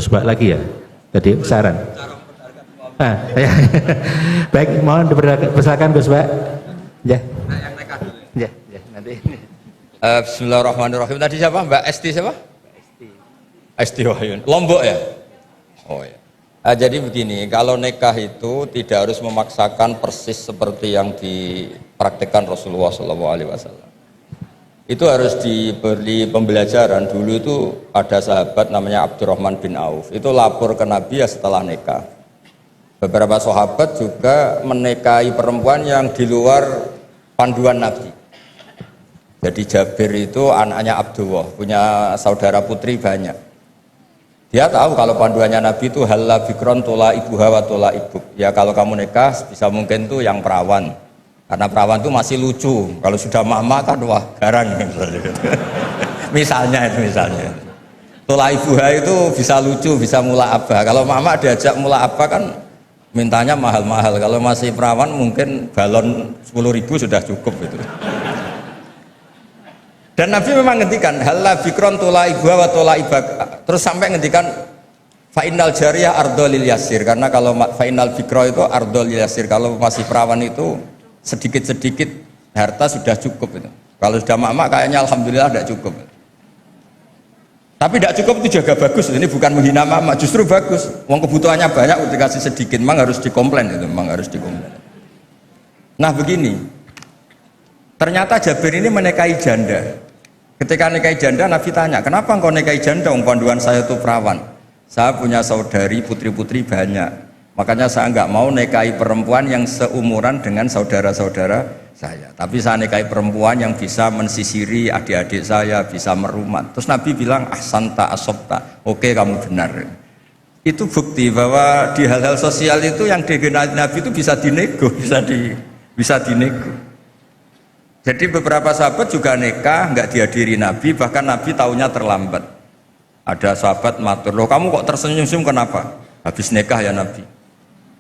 Gus Bak lagi ya. Tadi saran. Ya. Baik, mohon dipersilakan Gus Bak. Ya. Ya, nanti. Bismillahirrahmanirrahim. Tadi siapa? Mbak Esti siapa? Esti Wahyun. Lombok ya? Oh ya. Jadi begini, kalau nikah itu tidak harus memaksakan persis seperti yang dipraktikkan Rasulullah SAW. Itu harus diberi pembelajaran. Dulu itu ada sahabat namanya Abdurrahman bin Auf. Itu lapor ke Nabi ya setelah nikah. Beberapa sahabat juga menikahi perempuan yang di luar panduan Nabi. Jadi Jabir itu anaknya Abdullah, punya saudara putri banyak. Dia tahu kalau panduannya Nabi itu halla bikron tola ibuha wa tola ibuk. Ya kalau kamu nikah bisa mungkin tuh yang perawan. Karena perawan itu masih lucu. Kalau sudah mama kan wah garang. Misalnya. Tola ibuha itu bisa lucu, bisa mula abah. Kalau mama diajak mula abah kan mintanya mahal-mahal. Kalau masih perawan mungkin balon 10.000 sudah cukup itu. Dan Nabi memang ngendikan halla bikron tola ibuha wa tola ibak. Terus sampai ngendikan fa'innal jariyah ardolil yasir, karena kalau fa'innal bikro itu ardolil yasir, kalau masih perawan itu sedikit-sedikit harta sudah cukup itu. Kalau sudah mak-mak kayaknya alhamdulillah tidak cukup. Tapi tidak cukup itu juga bagus. Ini bukan menghina mak-mak, justru bagus. Uang kebutuhannya banyak dikasih sedikit, memang harus dikomplain itu, memang harus dikomplain. Nah begini, ternyata Jabir ini menikahi janda. Ketika nikahi janda, Nabi tanya, kenapa engkau nikahi janda? Panduan saya itu perawan. Saya punya saudari, putri-putri banyak. Makanya saya nggak mau nikahi perempuan yang seumuran dengan saudara-saudara saya. Tapi saya nikahi perempuan yang bisa mensisiri adik-adik saya, bisa merumat. Terus Nabi bilang, ahsanta asobta. Oke, kamu benar. Itu bukti bahwa di hal-hal sosial itu yang digenai Nabi itu bisa dinego, bisa dinego. Jadi beberapa sahabat juga nikah nggak dihadiri Nabi, bahkan Nabi taunya terlambat. Ada sahabat matur, loh kamu kok tersenyum-senyum kenapa? Habis nikah ya Nabi.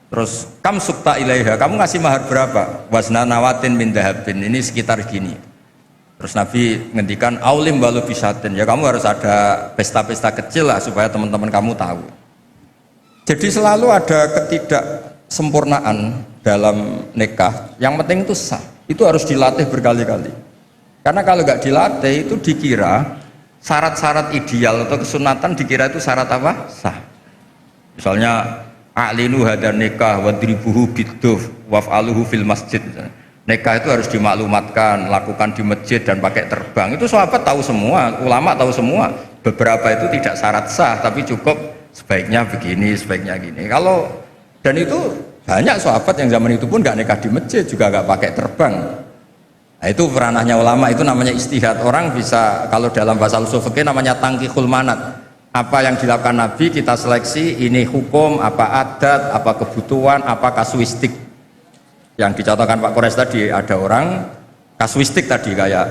Terus kam sukta ilaiha, kamu ngasih mahar berapa? Wasna nawatin min dahabin, ini sekitar gini. Terus Nabi ngendikan aulim walau bisatin, ya kamu harus ada pesta-pesta kecil lah supaya teman-teman kamu tahu. Jadi selalu ada ketidaksempurnaan dalam nikah. Yang penting itu sah. Itu harus dilatih berkali-kali. Karena kalau nggak dilatih itu dikira syarat-syarat ideal atau kesunatan dikira itu syarat apa? Sah. Misalnya a'linu hadar nikah wadribuhu biduf waf'aluhu fil masjid. Nikah itu harus dimaklumatkan, lakukan di masjid dan pakai terbang. Itu sahabat tahu semua, ulama tahu semua. Beberapa itu tidak syarat sah, tapi cukup sebaiknya begini, sebaiknya gini. Dan itu banyak sahabat yang zaman itu pun nggak nikah di masjid, juga nggak pakai terbang. Nah itu peranahnya ulama, itu namanya istihad. Orang bisa, kalau dalam bahasa usul fikih namanya tangkihul manat. Apa yang dilakukan Nabi kita seleksi, ini hukum, apa adat, apa kebutuhan, apa kasuistik. Yang dicontohkan Pak Kores tadi, ada orang kasuistik tadi, kayak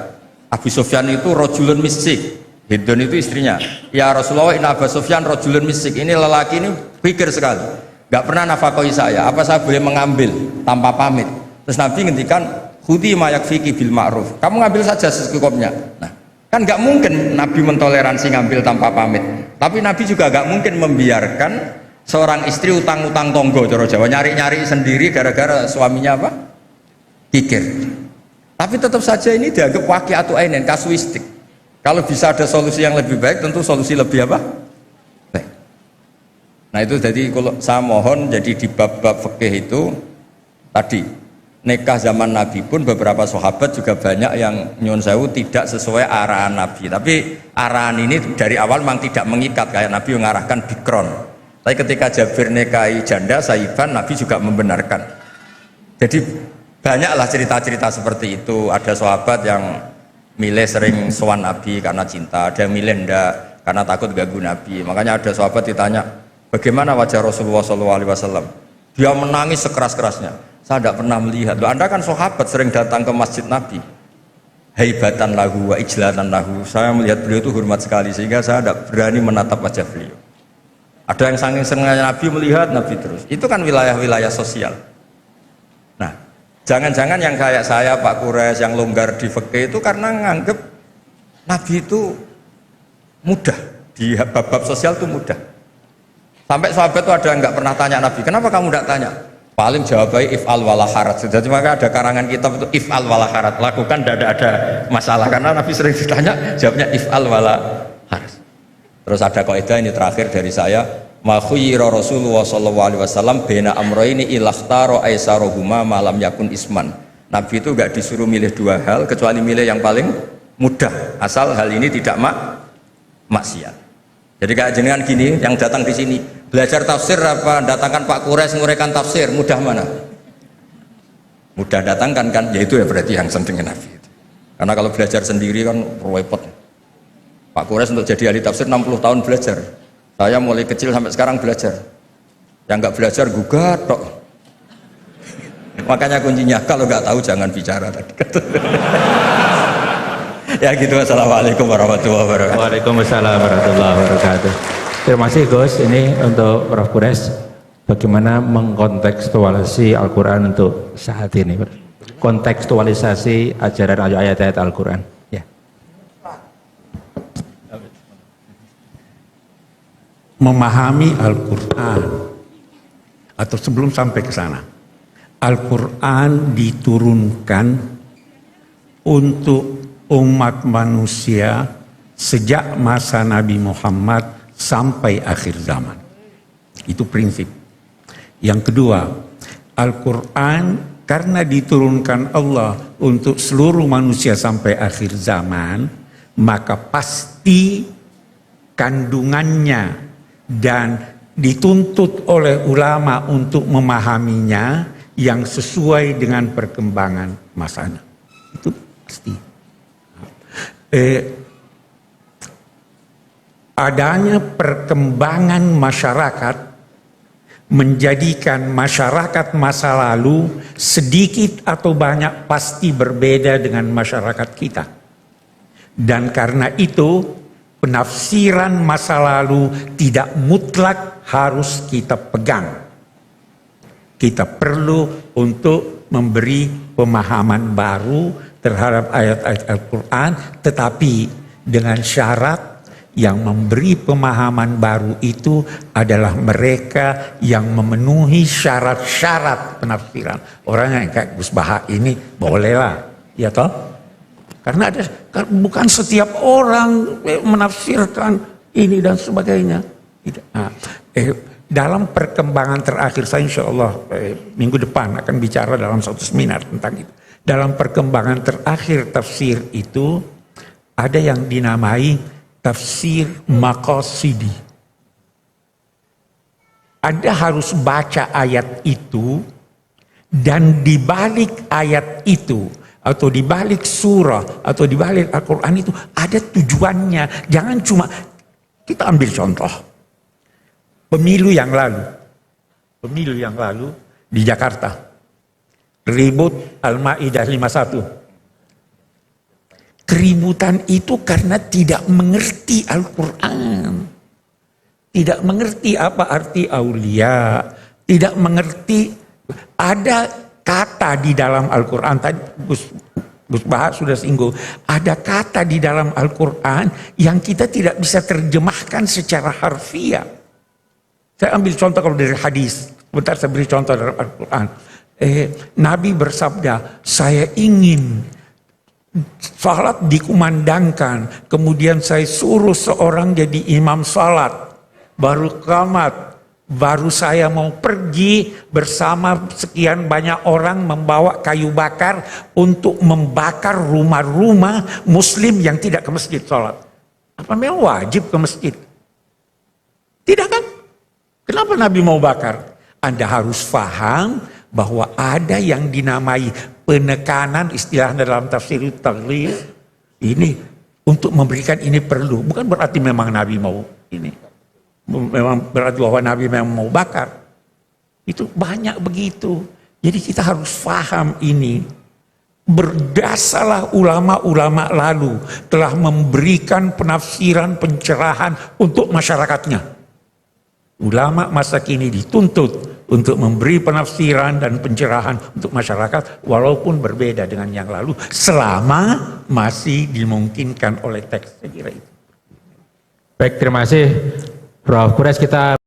Abu Sufyan itu rojulun misik, Hindun itu istrinya. Ya Rasulullah, ini Abu Sufyan rojulun misik, ini lelaki ini pikir sekali. Gak pernah nafkahi saya, apa saya boleh mengambil tanpa pamit? Terus Nabi ngendikan khudhi ma yakfiki bil ma'ruf, kamu ngambil saja secukupnya. Nah kan gak mungkin Nabi mentoleransi ngambil tanpa pamit, tapi Nabi juga gak mungkin membiarkan seorang istri utang-utang tonggo coro Jawa, nyari-nyari sendiri gara-gara suaminya apa? Kikir. Tapi tetap saja ini dianggap waqi'atu ainin, kasuistik. Kalau bisa ada solusi yang lebih baik, tentu solusi lebih apa? Nah itu jadi kalau saya mohon, jadi di bab-bab fikih itu tadi nikah zaman Nabi pun beberapa sahabat juga banyak yang nyun sewu tidak sesuai arahan Nabi, tapi arahan ini dari awal memang tidak mengikat, kayak Nabi mengarahkan bikron. Tapi ketika Jabir nikahi janda saiban, Nabi juga membenarkan. Jadi banyaklah cerita-cerita seperti itu. Ada sahabat yang milih sering sowan Nabi karena cinta, ada yang milih ndak karena takut ganggu Nabi. Makanya ada sahabat ditanya, bagaimana wajah Rasulullah SAW? Dia menangis sekeras-kerasnya. Saya tidak pernah melihat. Loh, Anda kan sahabat sering datang ke masjid Nabi. Haibatan lahu wa ijlatan lahu. Saya melihat beliau itu hormat sekali sehingga saya tidak berani menatap wajah beliau. Ada yang saking senangnya Nabi melihat Nabi terus. Itu kan wilayah-wilayah sosial. Nah, jangan-jangan yang kayak saya Pak Kures yang longgar di fikih itu karena nganggep Nabi itu mudah di bab-bab sosial itu mudah. Sampai sahabat itu ada yang nggak pernah tanya Nabi, kenapa kamu nggak tanya? Paling jawabannya if'al wala harat. Jadi maka ada karangan kitab itu if'al wala harat, lakukan tidak ada masalah, karena Nabi sering ditanya jawabnya if'al wala harat. Terus ada kaidah ini terakhir dari saya, ma khuyyira Rasulullah sallallahu alaihi wasallam baina amrayni ilakhtara aisarohuma malam yakun isman. Nabi itu nggak disuruh milih dua hal kecuali milih yang paling mudah, asal hal ini tidak maksiat. Jadi kayak jenengan gini yang datang di sini belajar tafsir apa datangkan Pak Kures nguraikan tafsir, mudah mana? Mudah datangkan kan, yaitu ya berarti yang senengnya Nabi. Karena kalau belajar sendiri kan repot. Pak Kures untuk jadi ahli tafsir 60 tahun belajar. Saya mulai kecil sampai sekarang belajar. Yang nggak belajar gugat tok. Makanya kuncinya kalau nggak tahu jangan bicara tadi. Ya gitu, assalamualaikum warahmatullahi wabarakatuh. Waalaikumsalam warahmatullahi wabarakatuh. Terima kasih Gus, ini untuk Prof. Kures, bagaimana mengkontekstualisasi Al-Quran untuk saat ini, kontekstualisasi ajaran ayat-ayat Al-Quran. Ya. Memahami Al-Quran, atau sebelum sampai ke sana, Al-Quran diturunkan untuk umat manusia sejak masa Nabi Muhammad sampai akhir zaman. Itu prinsip. Yang kedua, Al-Quran karena diturunkan Allah untuk seluruh manusia sampai akhir zaman, maka pasti kandungannya dan dituntut oleh ulama untuk memahaminya yang sesuai dengan perkembangan masanya. Itu pasti. Adanya perkembangan masyarakat menjadikan masyarakat masa lalu sedikit atau banyak pasti berbeda dengan masyarakat kita. Dan karena itu penafsiran masa lalu tidak mutlak harus kita pegang. Kita perlu untuk memberi pemahaman baru terhadap ayat-ayat Al-Quran, tetapi dengan syarat yang memberi pemahaman baru itu adalah mereka yang memenuhi syarat-syarat penafsiran. Orang yang kayak Gus Baha ini bolehlah, ya toh? Karena ada, bukan setiap orang menafsirkan ini dan sebagainya. Nah, dalam perkembangan terakhir saya insya Allah minggu depan akan bicara dalam satu seminar tentang itu. Dalam perkembangan terakhir tafsir itu ada yang dinamai tafsir maqasidi. Anda harus baca ayat itu dan di balik ayat itu atau di balik surah atau di balik Al-Quran itu ada tujuannya. Jangan cuma, kita ambil contoh pemilu yang lalu di Jakarta, ribut Al-Ma'idah 51. Keributan itu karena tidak mengerti Al-Quran. Tidak mengerti apa arti aulia. Tidak mengerti ada kata di dalam Al-Quran. Tadi Gus Baha sudah singgung. Ada kata di dalam Al-Quran yang kita tidak bisa terjemahkan secara harfiah. Saya ambil contoh kalau dari hadis. Bentar saya beri contoh dalam Al-Quran. Nabi bersabda, saya ingin salat dikumandangkan, kemudian saya suruh seorang jadi imam salat, baru qamat, baru saya mau pergi bersama sekian banyak orang membawa kayu bakar untuk membakar rumah-rumah muslim yang tidak ke masjid salat. Apa memang wajib ke masjid? Tidak kan? Kenapa Nabi mau bakar? Anda harus paham bahwa ada yang dinamai penekanan, istilah dalam tafsir taglid ini untuk memberikan ini perlu, bukan berarti memang Nabi mau ini, memang berarti bahwa Nabi memang mau bakar. Itu banyak begitu. Jadi kita harus paham ini. Berdasarlah ulama-ulama lalu telah memberikan penafsiran, pencerahan untuk masyarakatnya. Ulama masa kini dituntut untuk memberi penafsiran dan pencerahan untuk masyarakat walaupun berbeda dengan yang lalu selama masih dimungkinkan oleh teks. Saya kira itu. Baik, terima kasih Prof. Kures. Kita